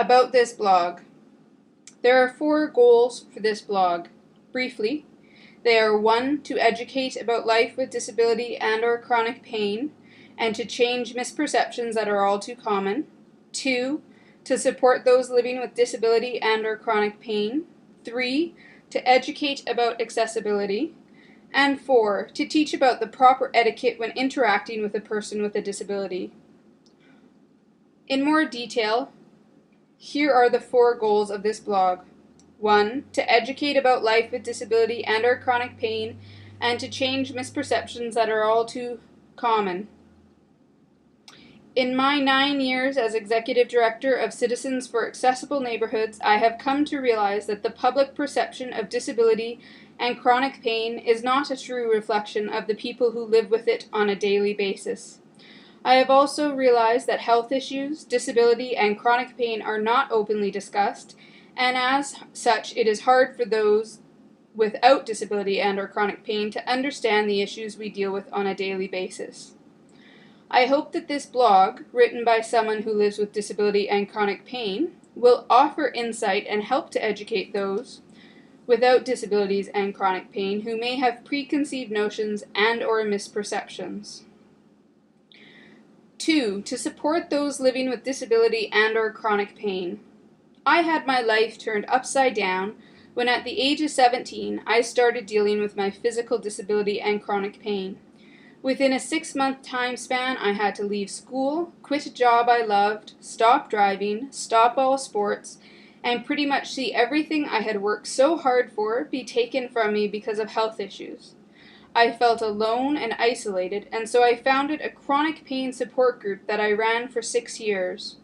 About this blog. There are 4 goals for this blog. Briefly, they are 1. To educate about life with disability and/or chronic pain, and to change misperceptions that are all too common. 2. To support those living with disability and/or chronic pain. 3. To educate about accessibility. And 4. To teach about the proper etiquette when interacting with a person with a disability. In more detail, here are the 4 goals of this blog. 1. To educate about life with disability and/or chronic pain, and to change misperceptions that are all too common. In my 9 years as Executive Director of Citizens for Accessible Neighborhoods, I have come to realize that the public perception of disability and chronic pain is not a true reflection of the people who live with it on a daily basis. I have also realized that health issues, disability, and chronic pain are not openly discussed, and as such, it is hard for those without disability and/or chronic pain to understand the issues we deal with on a daily basis. I hope that this blog, written by someone who lives with disability and chronic pain, will offer insight and help to educate those without disabilities and chronic pain who may have preconceived notions and/or misperceptions. 2. To support those living with disability and/or chronic pain. I had my life turned upside down when at the age of 17 I started dealing with my physical disability and chronic pain. Within a 6-month time span, I had to leave school, quit a job I loved, stop driving, stop all sports, and pretty much see everything I had worked so hard for be taken from me because of health issues. I felt alone and isolated, and so I founded a chronic pain support group that I ran for 6 years.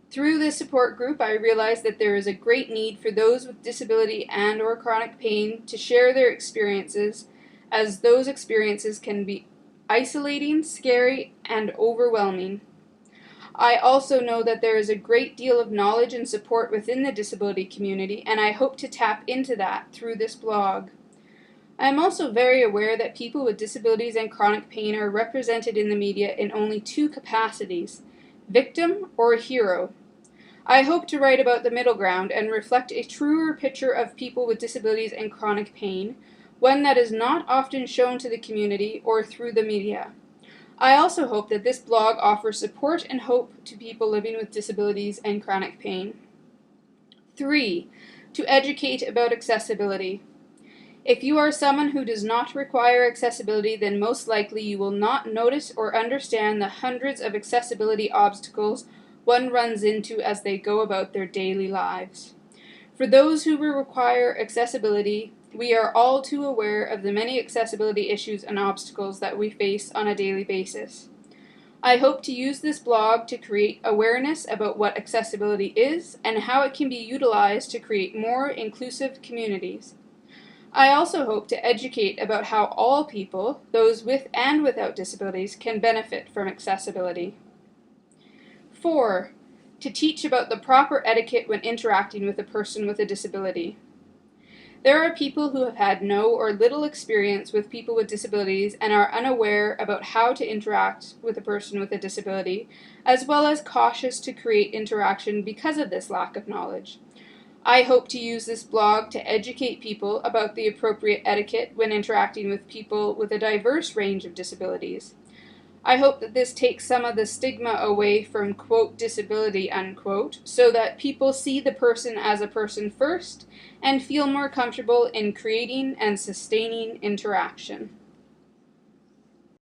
Through this support group, I realized that there is a great need for those with disability and/or chronic pain to share their experiences, as those experiences can be isolating, scary, and overwhelming. I also know that there is a great deal of knowledge and support within the disability community, and I hope to tap into that through this blog. I am also very aware that people with disabilities and chronic pain are represented in the media in only 2 capacities, victim or hero. I hope to write about the middle ground and reflect a truer picture of people with disabilities and chronic pain, one that is not often shown to the community or through the media. I also hope that this blog offers support and hope to people living with disabilities and chronic pain. 3. To educate about accessibility. If you are someone who does not require accessibility, then most likely you will not notice or understand the hundreds of accessibility obstacles one runs into as they go about their daily lives. For those who require accessibility, we are all too aware of the many accessibility issues and obstacles that we face on a daily basis. I hope to use this blog to create awareness about what accessibility is and how it can be utilized to create more inclusive communities. I also hope to educate about how all people, those with and without disabilities, can benefit from accessibility. 4. To teach about the proper etiquette when interacting with a person with a disability. There are people who have had no or little experience with people with disabilities and are unaware about how to interact with a person with a disability, as well as cautious to create interaction because of this lack of knowledge. I hope to use this blog to educate people about the appropriate etiquette when interacting with people with a diverse range of disabilities. I hope that this takes some of the stigma away from, quote, disability, unquote, so that people see the person as a person first and feel more comfortable in creating and sustaining interaction.